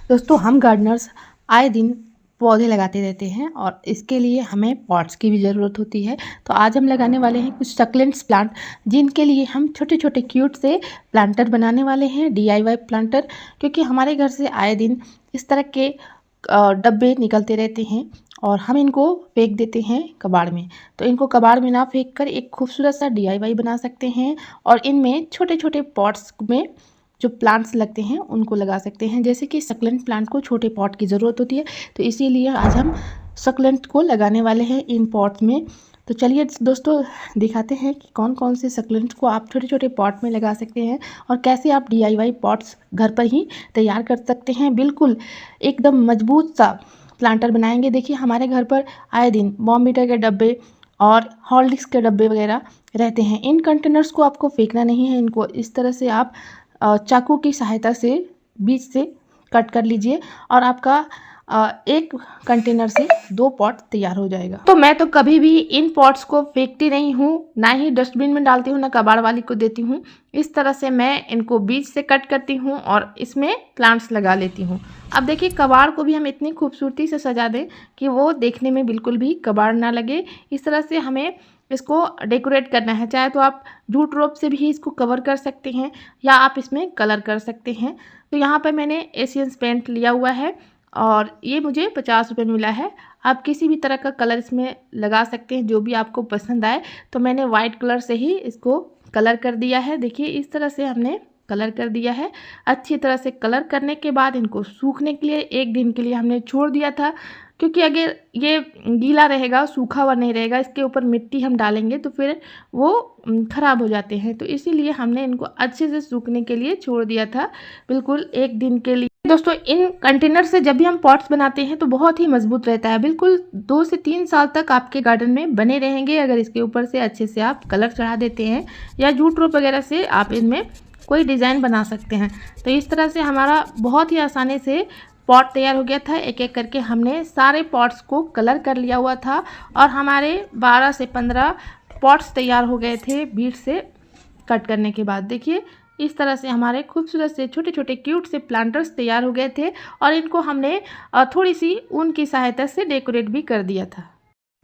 दोस्तों हम गार्डनर्स आए दिन पौधे लगाते रहते हैं और इसके लिए हमें पॉट्स की भी ज़रूरत होती है। तो आज हम लगाने वाले हैं कुछ सक्लेंट्स प्लांट, जिनके लिए हम छोटे छोटे क्यूट से प्लांटर बनाने वाले हैं, DIY प्लांटर। क्योंकि हमारे घर से आए दिन इस तरह के डब्बे निकलते रहते हैं और हम इनको फेंक देते हैं कबाड़ में। तो इनको कबाड़ में ना फेंक कर एक खूबसूरत सा DIY बना सकते हैं और इनमें छोटे छोटे पॉट्स में जो प्लांट्स लगते हैं उनको लगा सकते हैं। जैसे कि सक्लेंट प्लांट को छोटे पॉट की ज़रूरत होती है, तो इसीलिए आज हम सक्लेंट को लगाने वाले हैं इन पॉट्स में। तो चलिए दोस्तों दिखाते हैं कि कौन कौन से सक्लेंट को आप छोटे छोटे पॉट में लगा सकते हैं और कैसे आप DIY पॉट्स घर पर ही तैयार कर सकते हैं। बिल्कुल एकदम मजबूत सा प्लांटर बनाएंगे। देखिए हमारे घर पर आए दिन बॉर्नवीटा के डब्बे और हॉर्लिक्स के डब्बे वगैरह रहते हैं। इन कंटेनर्स को आपको फेंकना नहीं है, इनको इस तरह से आप चाकू की सहायता से बीच से कट कर लीजिए और आपका एक कंटेनर से 2 पॉट तैयार हो जाएगा। तो मैं तो कभी भी इन पॉट्स को फेंकती नहीं हूँ, ना ही डस्टबिन में डालती हूँ, ना कबाड़ वाली को देती हूँ। इस तरह से मैं इनको बीच से कट करती हूँ और इसमें प्लांट्स लगा लेती हूँ। अब देखिए कबाड़ को भी हम इतनी खूबसूरती से सजा दें कि वो देखने में बिल्कुल भी कबाड़ ना लगे। इस तरह से हमें इसको डेकोरेट करना है। चाहे तो आप जूट रोप से भी इसको कवर कर सकते हैं या आप इसमें कलर कर सकते हैं। तो यहाँ पर मैंने एशियंस पेंट लिया हुआ है और ये मुझे 50 रुपये में मिला है। आप किसी भी तरह का कलर इसमें लगा सकते हैं जो भी आपको पसंद आए। तो मैंने वाइट कलर से ही इसको कलर कर दिया है। देखिए इस तरह से हमने कलर कर दिया है। अच्छी तरह से कलर करने के बाद इनको सूखने के लिए 1 दिन के लिए हमने छोड़ दिया था, क्योंकि अगर ये गीला रहेगा, सूखा हुआ नहीं रहेगा, इसके ऊपर मिट्टी हम डालेंगे तो फिर वो ख़राब हो जाते हैं। तो इसीलिए हमने इनको अच्छे से सूखने के लिए छोड़ दिया था, बिल्कुल 1 दिन के लिए। दोस्तों इन कंटेनर से जब भी हम पॉट्स बनाते हैं तो बहुत ही मजबूत रहता है। बिल्कुल 2 से 3 साल तक आपके गार्डन में बने रहेंगे अगर इसके ऊपर से अच्छे से आप कलर चढ़ा देते हैं या जूट रोप वगैरह से आप इनमें कोई डिज़ाइन बना सकते हैं। तो इस तरह से हमारा बहुत ही आसानी से पॉट तैयार हो गया था। एक एक करके हमने सारे पॉट्स को कलर कर लिया हुआ था और हमारे 12 से 15 पॉट्स तैयार हो गए थे बीट से कट करने के बाद। देखिए इस तरह से हमारे खूबसूरत से छोटे छोटे क्यूट से प्लांटर्स तैयार हो गए थे और इनको हमने थोड़ी सी ऊन की सहायता से डेकोरेट भी कर दिया था।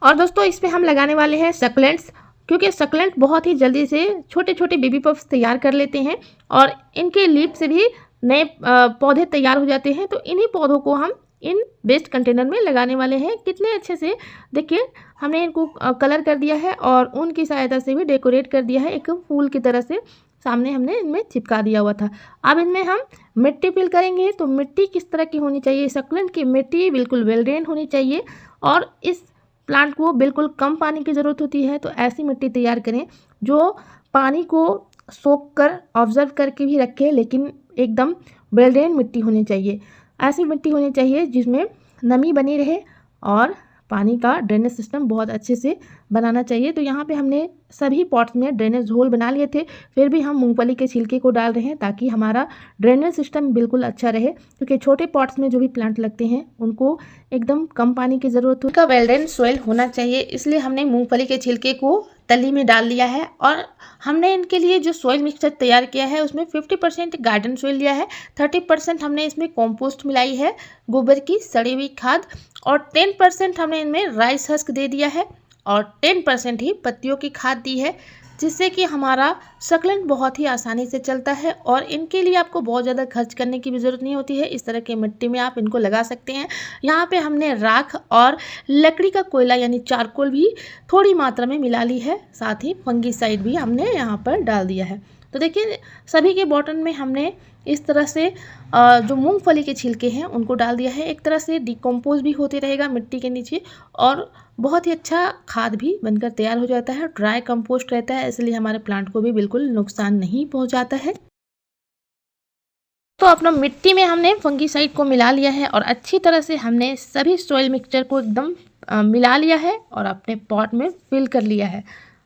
और दोस्तों इस पर हम लगाने वाले हैं सक्लेंट्स, क्योंकि सक्लेंट बहुत ही जल्दी से छोटे छोटे बेबी पफ्स तैयार कर लेते हैं और इनके लीफ से भी नए पौधे तैयार हो जाते हैं। तो इन्हीं पौधों को हम इन वेस्ट कंटेनर में लगाने वाले हैं। कितने अच्छे से देखिए हमने इनको कलर कर दिया है और ऊन की सहायता से भी डेकोरेट कर दिया है। एक फूल की तरह से सामने हमने इनमें चिपका दिया हुआ था। अब इनमें हम मिट्टी फिल करेंगे। तो मिट्टी किस तरह की होनी चाहिए? सक्लेंट की मिट्टी बिल्कुल वेल ड्रेन होनी चाहिए और इस प्लांट को बिल्कुल कम पानी की ज़रूरत होती है। तो ऐसी मिट्टी तैयार करें जो पानी को सोख कर ऑब्जर्व करके भी रखे, लेकिन एकदम वेल ड्रेन मिट्टी होनी चाहिए। ऐसी मिट्टी होनी चाहिए जिसमें नमी बनी रहे और पानी का ड्रेनेज सिस्टम बहुत अच्छे से बनाना चाहिए। तो यहाँ पे हमने सभी पॉट्स में ड्रेनेज होल बना लिए थे, फिर भी हम मूंगफली के छिलके को डाल रहे हैं ताकि हमारा ड्रेनेज सिस्टम बिल्कुल अच्छा रहे। क्योंकि छोटे पॉट्स में जो भी प्लांट लगते हैं उनको एकदम कम पानी की ज़रूरत होती है, उनका वेल ड्रेन सोइल होना चाहिए। इसलिए हमने मूंगफली के छिलके को तली में डाल लिया है और हमने इनके लिए जो सॉइल मिक्सचर तैयार किया है उसमें 50% गार्डन सॉइल लिया है, 30% हमने इसमें कॉम्पोस्ट मिलाई है, गोबर की सड़ी हुई खाद, और 10% हमने इनमें राइस हस्क दे दिया है और 10% ही पत्तियों की खाद दी है, जिससे कि हमारा सक्लेंट बहुत ही आसानी से चलता है और इनके लिए आपको बहुत ज़्यादा खर्च करने की भी ज़रूरत नहीं होती है। इस तरह के मिट्टी में आप इनको लगा सकते हैं। यहाँ पे हमने राख और लकड़ी का कोयला यानी चारकोल भी थोड़ी मात्रा में मिला ली है, साथ ही फंगीसाइड भी हमने यहाँ पर डाल दिया है। तो देखिए सभी के बॉटम में हमने इस तरह से जो मूंगफली के छिलके हैं उनको डाल दिया है। एक तरह से डिकम्पोज भी होते रहेगा मिट्टी के नीचे और बहुत ही अच्छा खाद भी बनकर तैयार हो जाता है। ड्राई कंपोस्ट रहता है, इसलिए हमारे प्लांट को भी बिल्कुल नुकसान नहीं पहुंचाता है। तो अपना मिट्टी में हमने फंगीसाइड को मिला लिया है और अच्छी तरह से हमने सभी सॉइल मिक्सचर को एकदम मिला लिया है और अपने पॉट में फिल कर लिया है।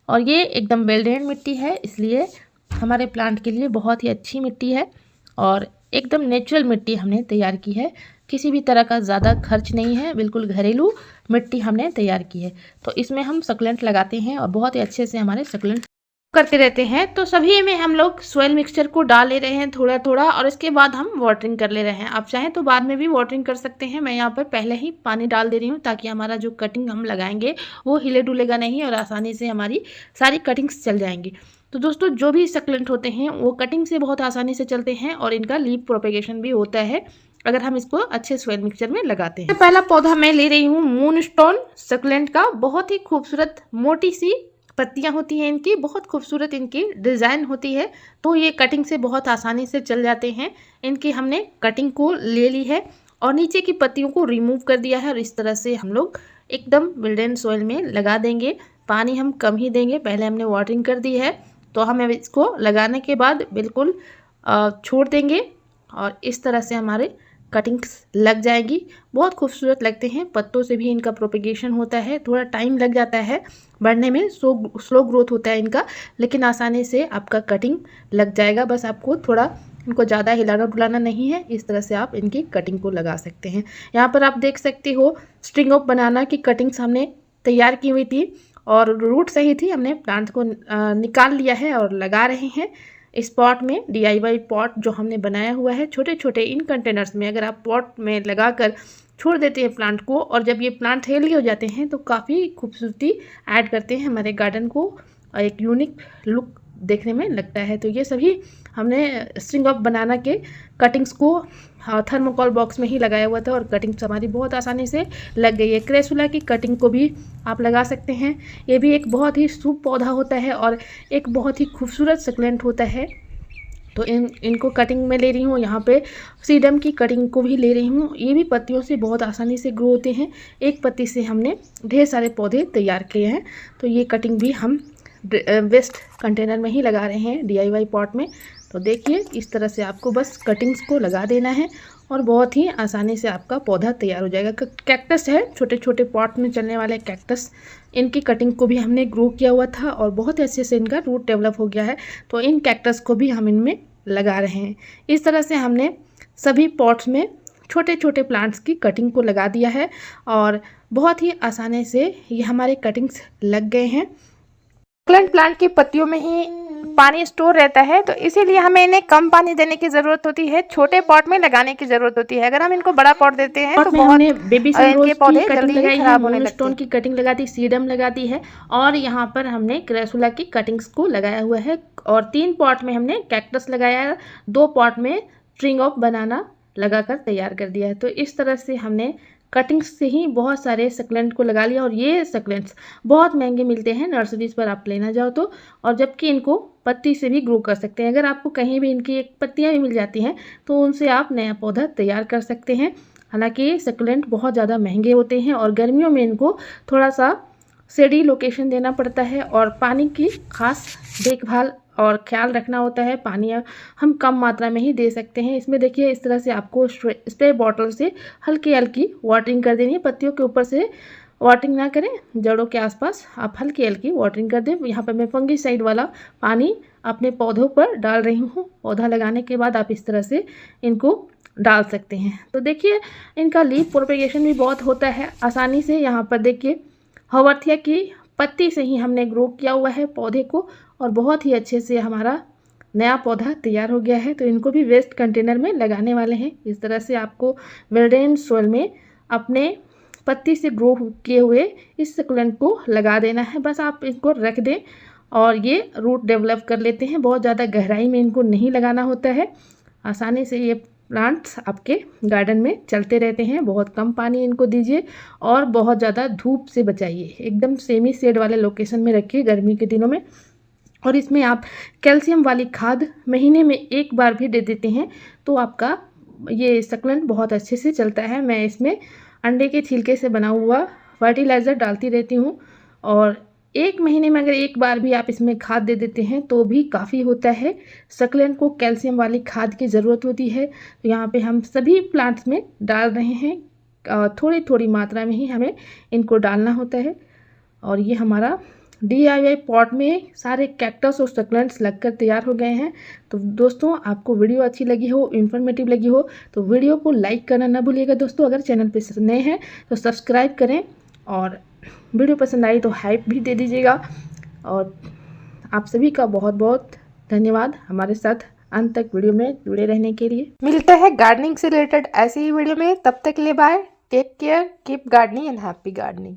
और ये एकदम वेल ड्रेन मिट्टी है, इसलिए हमारे प्लांट के लिए बहुत ही अच्छी मिट्टी है और एकदम नेचुरल मिट्टी हमने तैयार की है। किसी भी तरह का ज़्यादा खर्च नहीं है, बिल्कुल घरेलू मिट्टी हमने तैयार की है। तो इसमें हम सक्लेंट लगाते हैं और बहुत ही अच्छे से हमारे सक्लेंट करते रहते हैं। तो सभी में हम लोग सोयल मिक्सचर को डाल ले रहे हैं थोड़ा थोड़ा, और इसके बाद हम वाटरिंग कर ले रहे हैं। आप चाहें तो बाद में भी वाटरिंग कर सकते हैं। मैं यहाँ पर पहले ही पानी डाल दे रही हूँ ताकि हमारा जो कटिंग हम लगाएंगे वो हिले डुलेगा नहीं और आसानी से हमारी सारी कटिंग्स चल जाएंगी। तो दोस्तों, जो भी सक्लेंट होते हैं वो कटिंग से बहुत आसानी से चलते हैं और इनका लीफ प्रोपेगेशन भी होता है अगर हम इसको अच्छे सोयल मिक्सचर में लगाते हैं। पहला पौधा मैं ले रही हूँ मूनस्टोन सक्लेंट का। बहुत ही खूबसूरत मोटी सी पत्तियां होती हैं इनकी, बहुत खूबसूरत इनकी डिज़ाइन होती है। तो ये कटिंग से बहुत आसानी से चल जाते हैं। इनकी हमने कटिंग को ले ली है और नीचे की पत्तियों को रिमूव कर दिया है और इस तरह से हम लोग एकदम विल्डन सॉइल में लगा देंगे। पानी हम कम ही देंगे, पहले हमने वाटरिंग कर दी है। तो हम इसको लगाने के बाद बिल्कुल छोड़ देंगे और इस तरह से हमारे कटिंग्स लग जाएगी। बहुत खूबसूरत लगते हैं। पत्तों से भी इनका प्रोपेगेशन होता है, थोड़ा टाइम लग जाता है बढ़ने में, स्लो ग्रोथ होता है इनका, लेकिन आसानी से आपका कटिंग लग जाएगा। बस आपको थोड़ा इनको ज़्यादा हिलाना डुलाना नहीं है। इस तरह से आप इनकी कटिंग को लगा सकते हैं। यहाँ पर आप देख सकते हो स्ट्रिंग ऑफ बनाना की कटिंग्स हमने तैयार की हुई थी और रूट सही थी। हमने प्लांट को निकाल लिया है और लगा रहे हैं इस पॉट में। DIY पॉट जो हमने बनाया हुआ है छोटे छोटे इन कंटेनर्स में, अगर आप पॉट में लगाकर छोड़ देते हैं प्लांट को और जब ये प्लांट हेल्दी हो जाते हैं तो काफ़ी खूबसूरती ऐड करते हैं हमारे गार्डन को, एक यूनिक लुक देखने में लगता है। तो ये सभी हमने स्ट्रिंग ऑफ बनाना के कटिंग्स को थर्मोकॉल बॉक्स में ही लगाया हुआ था और कटिंग्स हमारी बहुत आसानी से लग गई है। क्रेसुला की कटिंग को भी आप लगा सकते हैं। ये भी एक बहुत ही शुभ पौधा होता है और एक बहुत ही खूबसूरत सक्लेंट होता है। तो इनको कटिंग में ले रही हूँ। यहाँ पे सीडम की कटिंग को भी ले रही हूँ। ये भी पत्तियों से बहुत आसानी से ग्रो होते हैं। एक पत्ती से हमने ढेर सारे पौधे तैयार किए हैं। तो ये कटिंग भी हम वेस्ट कंटेनर में ही लगा रहे हैं DIY पॉट में। तो देखिए इस तरह से आपको बस कटिंग्स को लगा देना है और बहुत ही आसानी से आपका पौधा तैयार हो जाएगा। कैक्टस है, छोटे छोटे पॉट में चलने वाले कैक्टस, इनकी कटिंग को भी हमने ग्रो किया हुआ था और बहुत अच्छे से इनका रूट डेवलप हो गया है। तो इन कैक्टस को भी हम इनमें लगा रहे हैं। इस तरह से हमने सभी पॉट्स में छोटे छोटे प्लांट्स की कटिंग को लगा दिया है और बहुत ही आसानी से ये हमारे कटिंग्स लग गए हैं। प्लांट की पत्तियों में ही पानी स्टोर रहता है, तो इसीलिए हमें इन्हें कम पानी देने की जरूरत होती है, छोटे पॉट में लगाने की जरूरत होती है। अगर हम इनको बड़ा पॉट देते हैं तो बहुत बेबी इनके पौधे जल्दी खराब होने लगते हैं। स्टोन की कटिंग लगा दी, सीडम लगा दी है और यहाँ पर हमने क्रेसुला की कटिंग्स को लगाया हुआ है और 3 पॉट में हमने कैक्टस लगाया है, 2 पॉट में स्ट्रिंग ऑफ बनाना लगाकर तैयार कर दिया है। तो इस तरह से हमने कटिंग्स से ही बहुत सारे सक्लेंट को लगा लिया और ये सक्लेंट्स बहुत महंगे मिलते हैं नर्सरीज पर आप लेना जाओ तो, और जबकि इनको पत्ती से भी ग्रो कर सकते हैं। अगर आपको कहीं भी इनकी एक पत्तियां भी मिल जाती हैं तो उनसे आप नया पौधा तैयार कर सकते हैं। हालांकि सक्लेंट बहुत ज़्यादा महंगे होते हैं और गर्मियों में इनको थोड़ा सा शेडी लोकेशन देना पड़ता है और पानी की खास देखभाल और ख्याल रखना होता है। पानी हम कम मात्रा में ही दे सकते हैं। इसमें देखिए इस तरह से आपको स्प्रे बॉटल से हल्की हल्की वाटरिंग कर देनी है। पत्तियों के ऊपर से वाटरिंग ना करें, जड़ों के आसपास आप हल्की हल्की वाटरिंग कर दें। यहाँ पर मैं फंगिसाइड वाला पानी अपने पौधों पर डाल रही हूँ। पौधा लगाने के बाद आप इस तरह से इनको डाल सकते हैं। तो देखिए इनका लीफ प्रोपेगेशन भी बहुत होता है आसानी से। यहाँ पर देखिए हवर्थिया की पत्ती से ही हमने ग्रो किया हुआ है पौधे को और बहुत ही अच्छे से हमारा नया पौधा तैयार हो गया है। तो इनको भी वेस्ट कंटेनर में लगाने वाले हैं। इस तरह से आपको वेल्डेन सोइल में अपने पत्ती से ग्रो किए हुए इस सक्लेंट को लगा देना है। बस आप इसको रख दें और ये रूट डेवलप कर लेते हैं। बहुत ज़्यादा गहराई में इनको नहीं लगाना होता है, आसानी से ये प्लांट्स आपके गार्डन में चलते रहते हैं। बहुत कम पानी इनको दीजिए और बहुत ज़्यादा धूप से बचाइए। एकदम सेमी शेड वाले लोकेशन में रखिए गर्मी के दिनों में। और इसमें आप कैल्शियम वाली खाद महीने में 1 बार भी दे देते हैं तो आपका ये सक्लेंट बहुत अच्छे से चलता है। मैं इसमें अंडे के छिलके से बना हुआ फर्टिलाइज़र डालती रहती हूँ और 1 महीने में अगर 1 बार भी आप इसमें खाद दे देते हैं तो भी काफ़ी होता है। सक्लेंट को कैल्शियम वाली खाद की ज़रूरत होती है। तो यहाँ पे हम सभी प्लांट्स में डाल रहे हैं, थोड़ी थोड़ी मात्रा में ही हमें इनको डालना होता है। और ये हमारा DIY पॉट में सारे कैक्टस और सक्लेंट्स लगकर तैयार हो गए हैं। तो दोस्तों आपको वीडियो अच्छी लगी हो, इन्फॉर्मेटिव लगी हो तो वीडियो को लाइक करना ना भूलिएगा। दोस्तों अगर चैनल पे नए हैं तो सब्सक्राइब करें और वीडियो पसंद आई तो हाइप भी दे दीजिएगा। और आप सभी का बहुत बहुत धन्यवाद हमारे साथ अंत तक वीडियो में जुड़े रहने के लिए। मिलते हैं गार्डनिंग से रिलेटेड ऐसी ही वीडियो में, तब तक के लिए bye, take care, keep gardening and happy gardening.